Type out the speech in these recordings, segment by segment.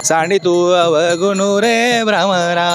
सांडी तू अवगुणू रे भ्रमरा.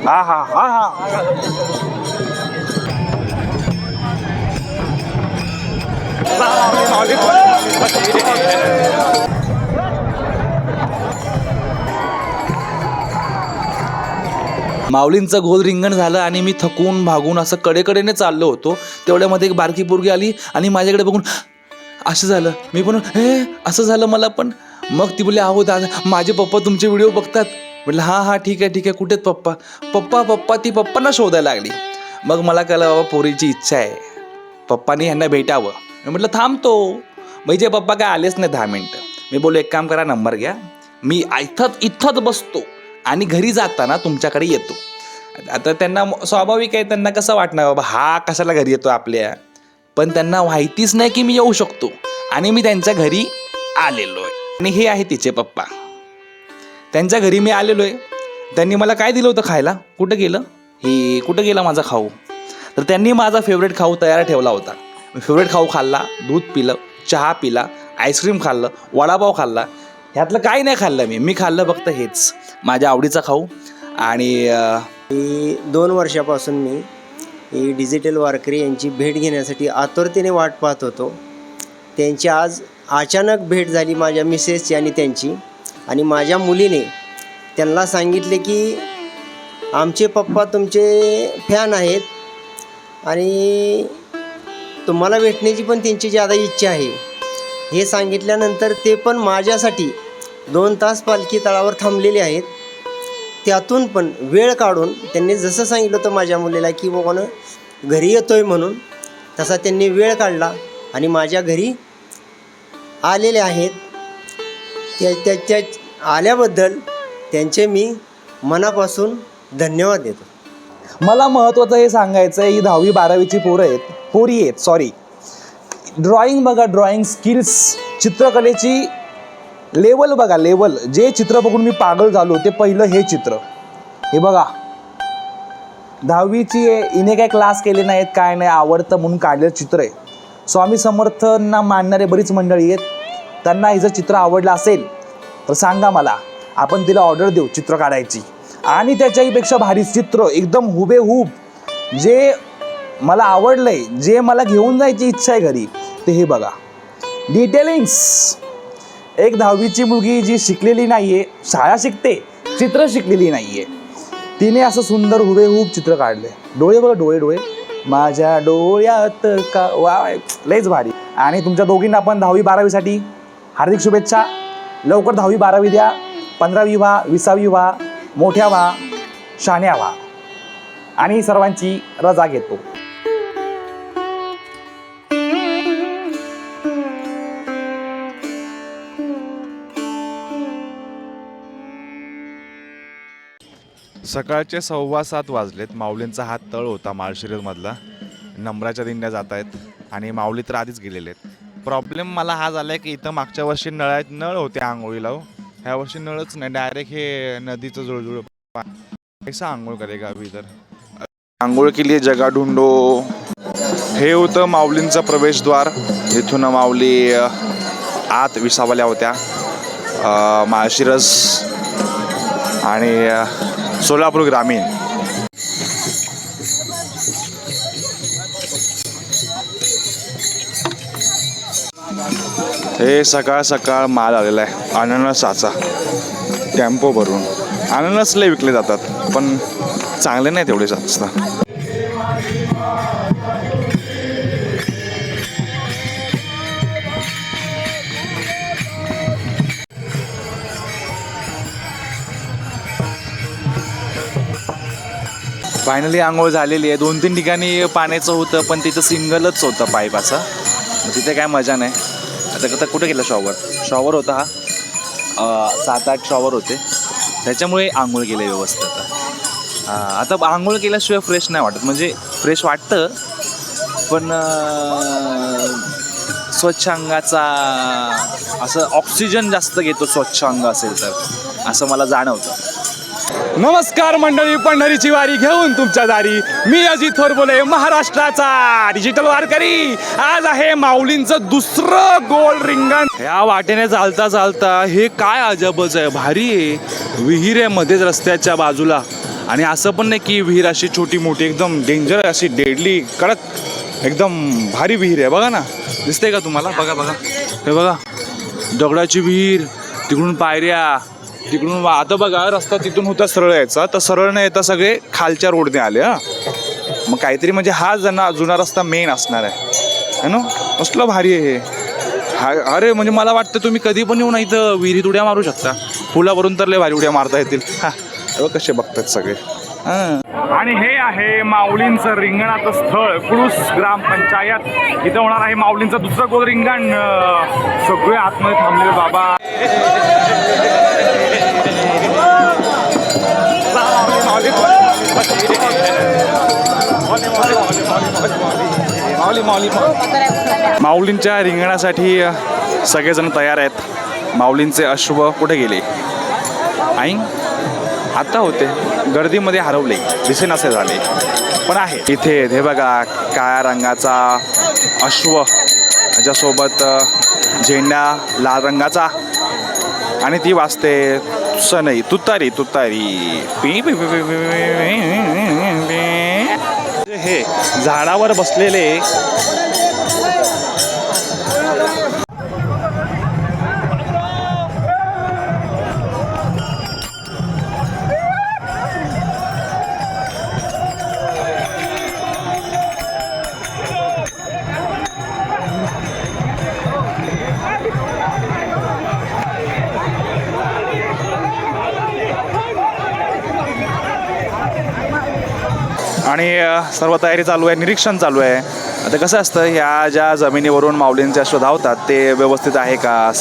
हा हा हा हा माऊलींचं गोल रिंगण झालं आणि मी थकून भागून असं कडेकडेने चाललो होतो. तेवढ्यामध्ये एक बारकी पोरगी आली आणि माझ्याकडे बघून असं झालं. मी पण हे असं झालं मला पण. मग ती बोलली अहो दादा माझे पप्पा तुमचे व्हिडिओ बघतात. म्हटलं हां हां ठीक आहे कुठे आहेत पप्पा. पप्पा पप्पा ती पप्पांना शोधायला लागली. मग मला कळलं बाबा पोरीची इच्छा आहे, पप्पानी ह्यांना भेटावं. मी म्हटलं थांबतो. म्हणजे पप्पा काय आलेच नाही 10 मिनटं. मी बोललो एक काम करा नंबर घ्या, मी इथंच बसतो आणि घरी जाताना तुमच्याकडे येतो. आता त्यांना स्वाभाविक आहे, त्यांना कसं वाटणार बाबा हा कशाला घरी येतो आपल्या. पण त्यांना माहितीच नाही की मी येऊ शकतो आणि मी त्यांच्या घरी आलेलो आहे. आणि हे आहे तिचे पप्पा. त्यांच्या घरी मी आलेलो आहे. त्यांनी मला काय दिलं होतं खायला, कुठं गेला माझा खाऊ. तर त्यांनी माझा फेवरेट खाऊ तयार ठेवला होता. फेवरेट खाऊ खाल्ला, दूध पिलं, चहा पिला, आईस्क्रीम खाल्लं, वडापाव खाल्ला. ह्यातलं काही नाही खाल्लं मी खाल्लं फक्त हेच माझ्या आवडीचा खाऊ. आणि 2 वर्षापासून मी डिजिटल वारकरी यांची भेट घेण्यासाठी आतुरतेने वाट पाहत होतो. त्यांची आज अचानक भेट झाली माझ्या मिसेसची आणि त्यांची. आणि माझ्या मुलीने त्यांना सांगितले की आमचे पप्पा तुमचे फॅन आहेत आणि तुम्हाला भेटण्याची पण त्यांची ज्यादा इच्छा आहे. हे सांगितल्यानंतर ते पण माझ्यासाठी 2 तास पालखी तळावर थांबलेले आहेत. त्यातून पण वेळ काढून त्यांनी जसं सांगितलं होतं माझ्या मुलीला की बाबानं घरी येतो आहे म्हणून, तसा त्यांनी वेळ काढला आणि माझ्या घरी आलेले आहेत. त्या आल्याबद्दल त्यांचे मी मनापासून धन्यवाद देतो. मला महत्त्वाचं हे सांगायचं आहे, ही 10वी 12वीची पोरी आहेत सॉरी. ड्रॉइंग बघा, ड्रॉइंग स्किल्स, चित्रकलेची लेवल बघा, लेवल. जे चित्र बघून मी पागल झालो ते पहिलं हे चित्र. हे बघा 10वीची आहे, हिने काय क्लास केले नाहीत काय नाही, आवडतं म्हणून काढलेलं चित्र आहे. स्वामी समर्थांना मानणारे बरीच मंडळी आहेत, त्यांना हिचं चित्र आवडलं असेल तर सांगा मला, आपण तिला ऑर्डर देऊ चित्र काढायची. आणि त्याच्याहीपेक्षा भारी चित्र एकदम हुबेहूब जे मला आवडलंय, जे मला घेऊन जायची इच्छा आहे घरी, ते हे बघा. डिटेलिंग्स. एक 10वीची मुलगी जी शिकलेली नाहीये, शाळा शिकते, चित्र शिकलेली नाहीये, तिने असं सुंदर हुबेहूब चित्र काढले. डोळे बघा, डोळे माझ्या डोळ्यात का वा, लयच भारी. आणि तुमच्या दोघींना पण 10वी 12वीसाठी हार्दिक शुभेच्छा. लवकर 10वी 12वी द्या, 15वी व्हा, 20वी व्हा, मोठ्या व्हा, शाण्या व्हा. आणि सर्वांची रजा घेतो. सकाळचे 6:15 वाजलेत. माऊलींचा हा तळ होता माळशिरसमधला. नंबराच्या दिंड्या जात आहेत आणि माऊली तर आधीच गेलेले आहेत. प्रॉब्लेम मला हा झाला आहे की इथं मागच्या वर्षी नळ होते आंघोळीला, ह्या वर्षी नळच नाही, डायरेक्ट हे नदीचं जुळजुळ. कैसा आंघोळ करेगा अभी इधर. आंघोळ केली जगा ढूंढो. हे होतं माऊलींचं प्रवेशद्वार. इथून माऊली आत विसावल्या होत्या. माळशिरस आणि सोलापूर ग्रामीण. हे सकाळ सकाळ माल आलेला आहे अननसाचा, टेम्पो भरून. अननस लय विकले जातात पण चांगले नाही तेवढे जास्त. फायनली आंघोळ झालेली आहे. 2-3 ठिकाणी पाण्याचं होतं पण तिथं सिंगलच होतं पाईप असं, तिथे काय मजा नाही. आता कुठे गेला शॉवर होता हा, 7-8 शॉवर होते, त्याच्यामुळे आंघोळ केलं व्यवस्थित. आता आंघोळ केल्याशिवाय फ्रेश नाही वाटत. म्हणजे फ्रेश वाटतं पण स्वच्छ अंगाचा असं ऑक्सिजन जास्त घेतो स्वच्छ अंग असेल तर, असं मला जाणवतं. नमस्कार मंडळी, पंढरीची वारी घेऊन तुमच्या दारी मी अजित थोरबोले, महाराष्ट्राचा डिजिटल वारकरी. आज आहे माऊलींचं दुसरं गोल रिंगण. ह्या वाटेने चालता चालता हे काय अजबच आहे, भारी आहे. विहीर आहे मध्येच रस्त्याच्या बाजूला, आणि असं पण नाही की विहीर अशी छोटी मोठी, एकदम डेंजर अशी डेडली कडक एकदम भारी विहीर आहे. बघा ना, दिसते का तुम्हाला? बघा बघा, हे बघा दगडाची विहीर, तिकडून पायऱ्या, तिकडून आता बघा रस्ता तिथून होता सरळ यायचा, तर सरळ नाही येता सगळे खालच्या रोडने आले. मग काहीतरी म्हणजे हा जुना रस्ता मेन असणार आहे ना. कसलं भारी आहे हे. अरे म्हणजे मला वाटतं तुम्ही कधी पण येऊन इथं विहिरीत उड्या मारू शकता. पुलावरून तर लय भारी उड्या मारता येतील. कसे बघतात सगळे. आणि हे आहे माऊलींचं रिंगणाचं स्थळ, कुळूस ग्रामपंचायत. इथं होणार आहे माऊलींचं दुसरं गोल रिंगण. सगळे आतमध्ये थांबलेले बाबा. माऊलींच्या रिंगणासाठी सगळेजण तयार आहेत. माऊलींचे अश्व कुठे गेले? आई आता होते, गर्दीमध्ये हरवले, दिसेनासे झाले, पण आहे इथे. हे बघा काळ्या रंगाचा अश्व, त्याच्यासोबत झेंडा लाल रंगाचा, आणि ती वाजते सनई, तुतारी तुतारी. P P P P P. हे झाडावर बसलेले आणि सर्व तयारी चालू आहे, निरीक्षण चालू आहे. आता कसं असतं, ह्या ज्या जमिनीवरून माऊलींचे अश्व धावतात ते व्यवस्थित आहे का,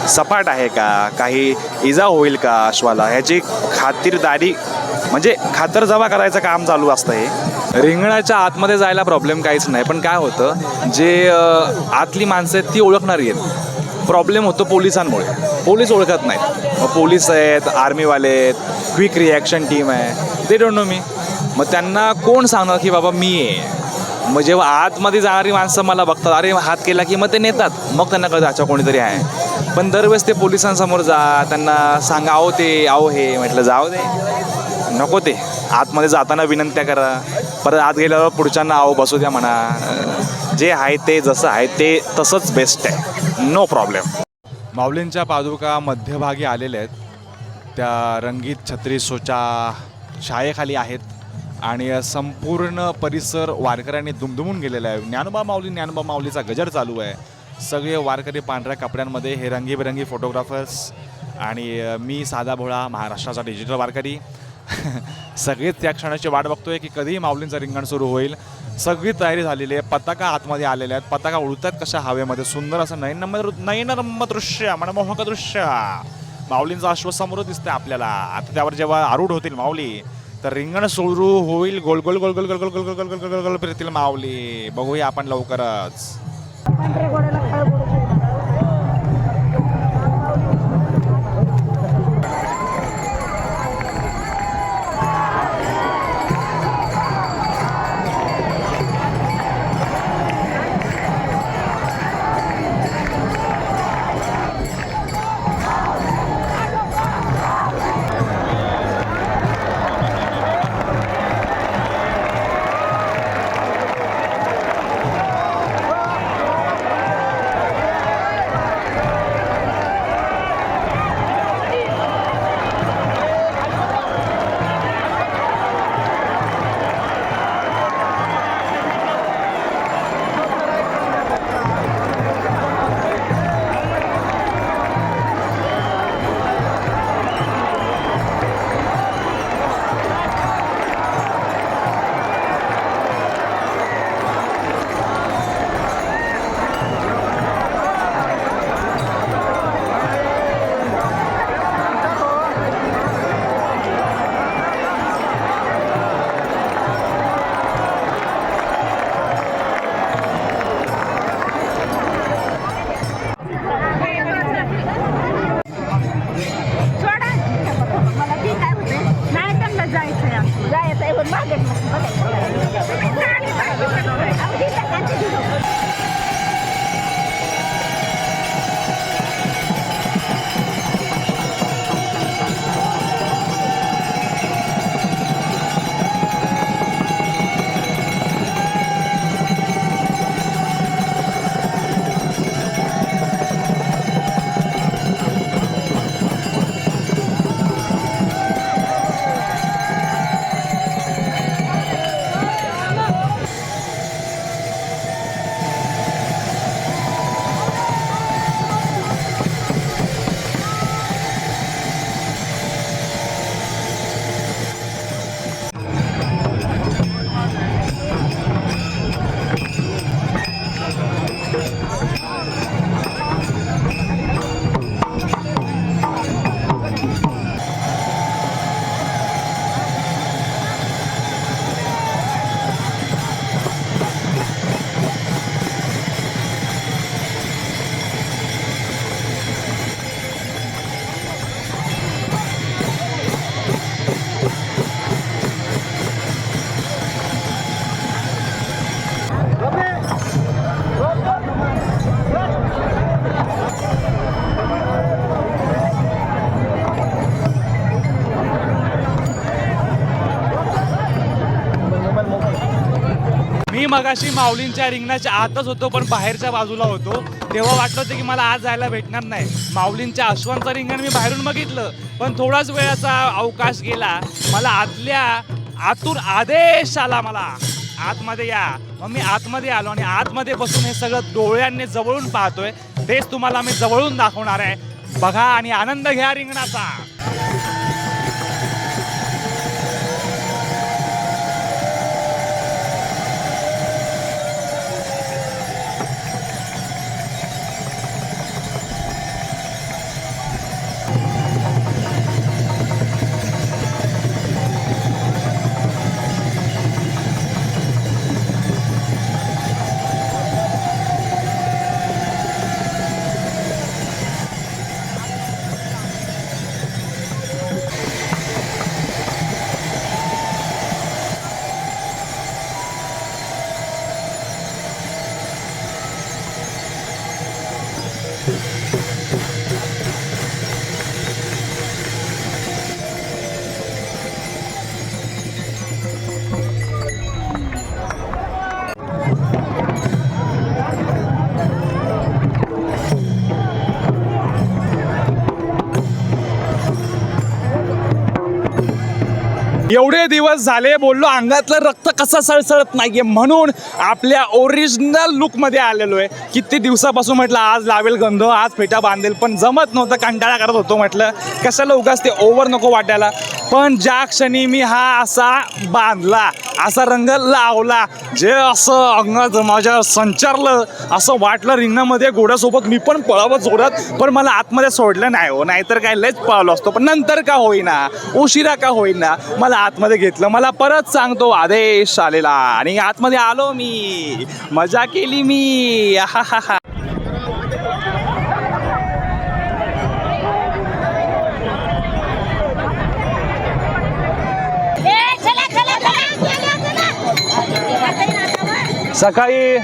सपाट आहे का, काही इजा होईल का अश्वाला, ह्याची खातिरदारी म्हणजे खातरजमा करायचं काम चालू असतं. हे रिंगणाच्या आतमध्ये जायला प्रॉब्लेम काहीच नाही, पण काय होतं, जे आतली माणसं आहेत ती ओळखणारी आहेत. प्रॉब्लेम होतो पोलिसांमुळे. पोलीस ओळखत नाहीत. मग पोलीस आहेत, आर्मीवाले आहेत, क्विक रिॲक्शन टीम आहे, ते डोंट नो मी. मग त्यांना कोण सांगणार की बाबा मी आहे? मग जेव्हा आतमध्ये जाणारी माणसं मला बघतात, अरे हात केला की मग ते नेतात, मग त्यांना कळतं अच्छा कोणीतरी आहे. पण दरवेळेस ते पोलिसांसमोर जा, त्यांना सांगा आहो ते आहो हे, म्हटलं जाऊ दे, नको ते. आतमध्ये जाताना विनंत्या करा, परत आत गेल्यावर पुढच्यांना आहो बसू द्या म्हणा. जे आहे ते जसं आहे ते तसंच बेस्ट आहे, नो प्रॉब्लेम. माऊलींच्या पादुका मध्यभागी आलेल्या आहेत. त्या रंगीत छत्री सोच्या छायेखाली आहेत, आणि संपूर्ण परिसर वारकऱ्यांनी दुमदुमून गेलेला आहे. ज्ञानोबा माऊलीचा गजर चालू आहे. सगळे वारकरी पांढऱ्या कपड्यांमध्ये, हे रंगीबेरंगी फोटोग्राफर्स, आणि मी साधा भोळा महाराष्ट्राचा डिजिटल वारकरी. सगळेच त्या क्षणाची वाट बघतोय की कधी माऊलींचं रिंगण सुरू होईल. सगळी तयारी झालेली आहे. पताका आतमध्ये आलेल्या आहेत. पताका उडतात कशा हवेमध्ये. सुंदर असं नयनरम्य दृश्य, मनमोहक दृश्य. माऊलींचं अश्व समोर दिसतंय आपल्याला. आता त्यावर जेव्हा आरूढ होतील माऊली, तर रिंगण सुरू होईल. गोल गोल गोल गोल गोल गोल गोल गोल गोल गोल गोल फिरतील माऊली. बघूया आपण लवकरच. मी मगाशी माऊलींच्या रिंगणाच्या आतच होतो, पण बाहेरच्या बाजूला होतो. तेव्हा वाटलं होतं की मला आज जायला भेटणार नाही. माऊलींच्या अश्वांचं रिंगण मी बाहेरून बघितलं, पण थोडाच वेळाचा अवकाश गेला. मला आतून आदेश आला, मला आतमध्ये या. मग मी आतमध्ये आलो आणि आतमध्ये बसून हे सगळं डोळ्यांनी जवळून पाहतोय. तेच तुम्हाला मी जवळून दाखवणार आहे. बघा आणि आनंद घ्या रिंगणाचा. एवढे दिवस झाले बोललो अंगातलं रक्त कसं सळसळत नाहीये, म्हणून आपल्या ओरिजिनल लुकमध्ये आलेलो आहे. किती दिवसापासून म्हटलं आज लावेल गंध, आज फेटा बांधेल, पण जमत नव्हतं, कंटाळा करत होतो. म्हटलं कशाला उगाच ते ओव्हर नको वाटायला. पण ज्या क्षणी मी हा असा बांधला, असा रंग लावला, जे असं अंगात माझ्या संचारलं, असं वाटलं रिंगणामध्ये घोड्यासोबत मी पण पळावं जोरात. पण मला आतमध्ये सोडलं नाही हो, नाहीतर काय लयच पळालो असतो. पण नंतर का होईना, उशिरा का होईना, मला आतमध्ये घेतलं. मला परत सांगतो आदेश आलेला आणि आतमध्ये आलो मी, मजा केली मी. हा हा हा. सकाळी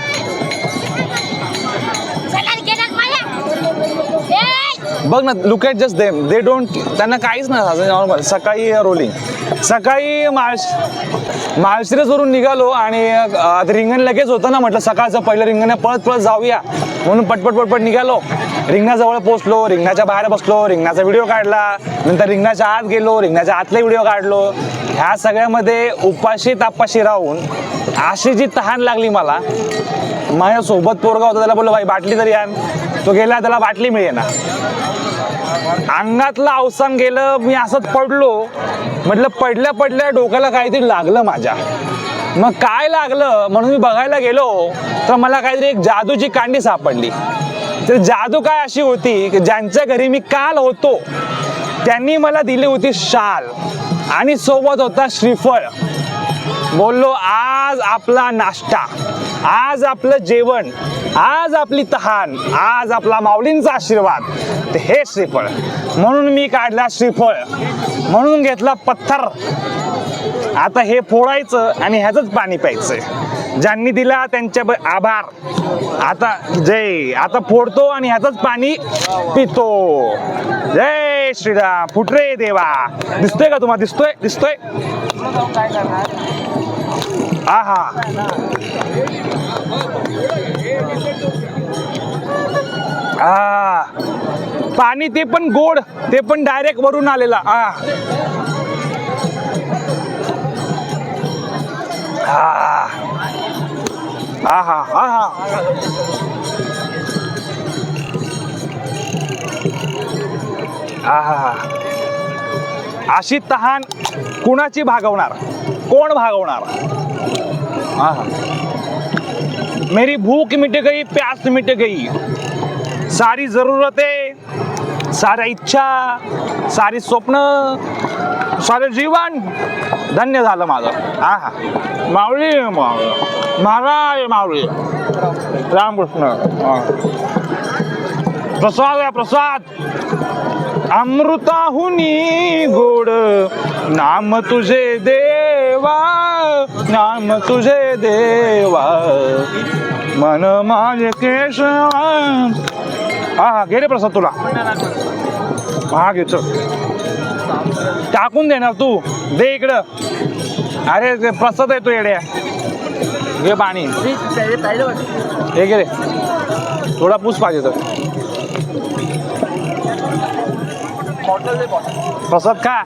बघ ना, look at just them, they don't, त्यांना काहीच नाही नॉर्मल. सकाळी रोलिंग, सकाळी माळशिरसवरून निघालो आणि रिंगण लगेच होतं ना, म्हटलं सकाळचं पहिलं रिंगण पळत पळत जाऊया म्हणून पटपट निघालो. रिंगणाजवळ पोचलो, रिंगणाच्या बाहेर बसलो, रिंगणाचा व्हिडिओ काढला, नंतर रिंगणाच्या आत गेलो, रिंगणाच्या आतले व्हिडिओ काढलो. ह्या सगळ्यामध्ये उपाशी तापाशी राहून अशी जी तहान लागली मला, माझ्यासोबत पोरगा होता, त्याला बोललो भाई बाटली तरी आण. तो गेला, त्याला बाटली मिळेना. अंगातलं अवसान गेलं. मी असंच पडलो, म्हटलं पडल्या डोक्याला काहीतरी लागलं माझ्या. मग काय लागलं म्हणून मी बघायला गेलो, तर मला काहीतरी एक जादूची कांडी सापडली. तर जादू काय अशी होती की ज्यांच्या घरी मी काल होतो त्यांनी मला दिली होती शाल आणि सोबत होता श्रीफळ. बोललो आज आपला नाश्ता, आज आपलं जेवण, आज आपली तहान, आज आपला माऊलींचा आशीर्वाद, ते हे श्रीफळ. म्हणून मी काढला श्रीफळ, म्हणून घेतला पत्थर. आता हे फोडायचं आणि ह्याचंच पाणी प्यायचंय. ज्यांनी दिला त्यांच्या आभार. आता जय, आता फोडतो आणि ह्याचंच पाणी पितो. जय श्रीराम. फुटरे देवा. दिसतोय का तुम्हाला? दिसतोय. आहा, पाणी ते पण गोड, ते पण डायरेक्ट वरून आलेला. अशी तहान कुणाची भागवणार? कोण भागवणार? मेरी भूख मिट गई, प्यास मिट गई, सारी जरूरतें, साऱ्या इच्छा, सारी स्वप्न, सारे जीवन धन्य झालं माझं. आहा, माऊली महाराज, माऊली रामकृष्ण. प्रसाद आहे प्रसाद, अमृताहुनी गोड नाम तुझे देवा, नाम तुझे देवा, मन माझे केशवा. हा घे रे प्रसाद तुला. हा घे, चल टाकून देणार तू, दे इकडं. अरे प्रसाद आहे तो येड्या, घे पाणी हे घे रे थोडा पूस पाहिजे तर प्रसाद खा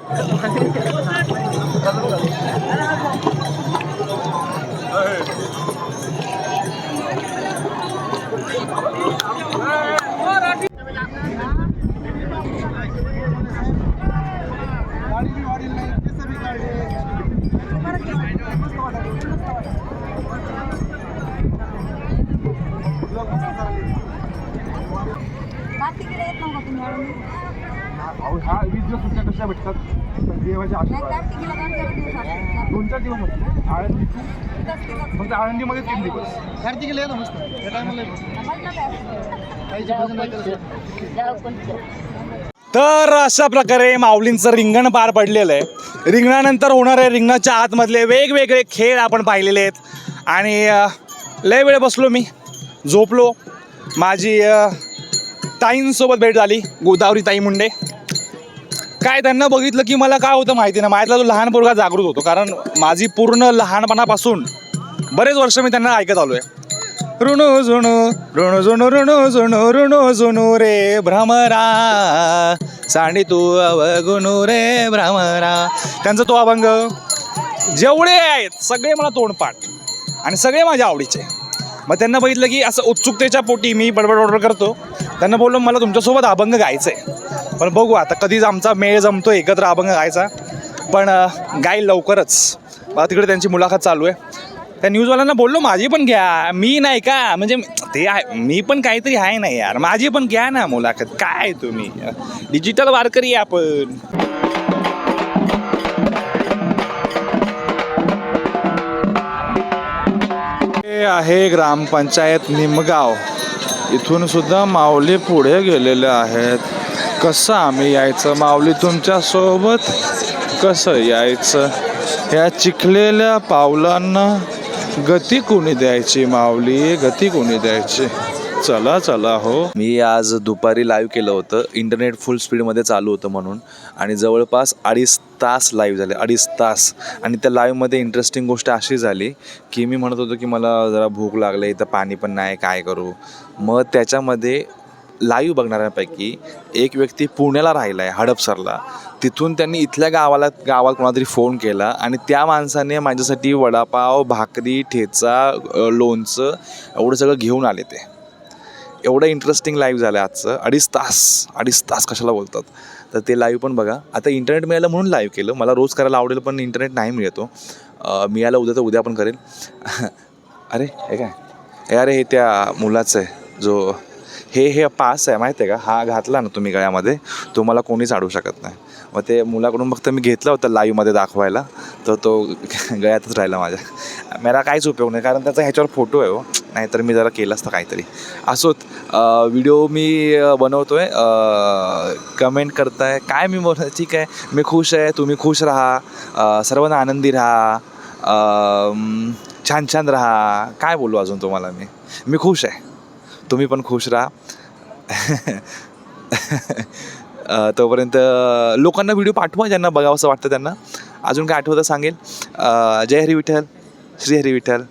तिकडे येत नव्हता तुम्ही आळंदी? हा 20 दिवस सुट्ट्या कशा भेटतात देवाच्या आशीर्वाद नाही, तिकडे 2-4 दिवस असतात. 2-4 दिवस आळंदी तिथंच. फक्त आळंदीमध्ये 3 दिवस तर अशा प्रकारे माऊलींचं रिंगण पार पडलेलं आहे रिंगणानंतर होणारे रिंगणाच्या आतमधले वेगवेगळे खेळ आपण पाहिलेले आहेत आणि लय वेळ बसलो मी झोपलो माझी ताईंसोबत भेट झाली गोदावरी ताई मुंडे काय त्यांना बघितलं की मला काय होतं माहिती नाही माझ्यातला तो लहान पोरगा जागृत होतो कारण माझी पूर्ण लहानपणापासून बरेच वर्ष मी त्यांना ऐकत आलो आहे ऋणू जुणू ऋणू जुणू ऋणू जुणू ऋणू जुणू रे भ्रमरा सांडी तू अवगुणू रे भ्रमरा त्यांचा तो अभंग जेवढे आहेत सगळे मला तोंडपाठ आणि सगळे माझ्या आवडीचे मग त्यांना बघितलं की असं उत्सुकतेच्या पोटी मी बडबड ऑर्डर करतो त्यांना बोललो मला तुमच्यासोबत अभंग गायचं आहे पण बघू आता कधीच आमचा मेळ जमतो एकत्र अभंग गायचा पण गाईल लवकरच मला तिकडे त्यांची मुलाखत चालू आहे त्या न्यूजवाल्यांना बोललो माझी पण घ्या मी नाही का म्हणजे ते आहे मी पण काहीतरी आहे नाही यार माझी पण घ्या ना मुलाखत काय तुम्ही डिजिटल वारकरी आहे आपण हे आहे ग्रामपंचायत निमगाव इथून सुद्धा माऊली पुढे गेलेले आहेत कसं आम्ही यायचं माऊली तुमच्या सोबत कसं यायचं ह्या चिखलेल्या पावलांना गती कोणी द्यायची माऊली गती कोणी द्यायची चला चला हो मी आज दुपारी लाईव्ह केलं होतं इंटरनेट फुल स्पीडमध्ये चालू होतं म्हणून आणि जवळपास 2.5 तास लाईव्ह झाले 2.5 तास आणि त्या लाईव्हमध्ये इंटरेस्टिंग गोष्ट अशी झाली की मी म्हणत होतो की मला जरा भूक लागली इथं पाणी पण नाही काय करू मग त्याच्यामध्ये लाईव्ह बघणाऱ्यांपैकी एक व्यक्ती पुण्याला राहिला आहे हडपसरला तिथून त्यांनी इथल्या गावात कोणातरी फोन केला आणि त्या माणसाने माझ्यासाठी वडापाव भाकरी ठेचा लोणचं एवढं सगळं घेऊन आले ते एवढं इंटरेस्टिंग लाईव्ह झालं आजचं 2.5 तास कशाला बोलतात तर ते लाईव्ह पण बघा आता इंटरनेट मिळालं म्हणून लाईव्ह केलं मला रोज करायला आवडेल पण इंटरनेट नाही मिळतो मिळालं उद्या तर उद्या पण करेल अरे हे काय हे अरे हे त्या मुलाचं आहे जो हे पास आहे माहिती आहे का हा घातला ना तुम्ही गळ्यामध्ये तो मला कोणीच अडवू शकत नाही मग ते मुलाकडून फक्त मी घेतलं होतं लाईव्हमध्ये दाखवायला तर तो गळ्यातच राहिला माझ्या मला काहीच उपयोग नाही कारण त्याचा ह्याच्यावर फोटो आहे हो नाहीतर मी जरा केलं असतं काहीतरी असोत व्हिडिओ मी बनवतो आहे कमेंट करताय काय मी बोल ठीक आहे मी खुश आहे तुम्ही खुश राहा सर्वांना आनंदी राहा छान छान राहा काय बोलू अजून तुम्हाला मी खुश आहे तुम्ही पण खुश राहा तोपर्यंत लोकांना व्हिडिओ पाठवा ज्यांना बघावंसं वाटतं त्यांना अजून काय आठवतं सांगेल जय हरी विठ्ठल श्री हरी विठ्ठल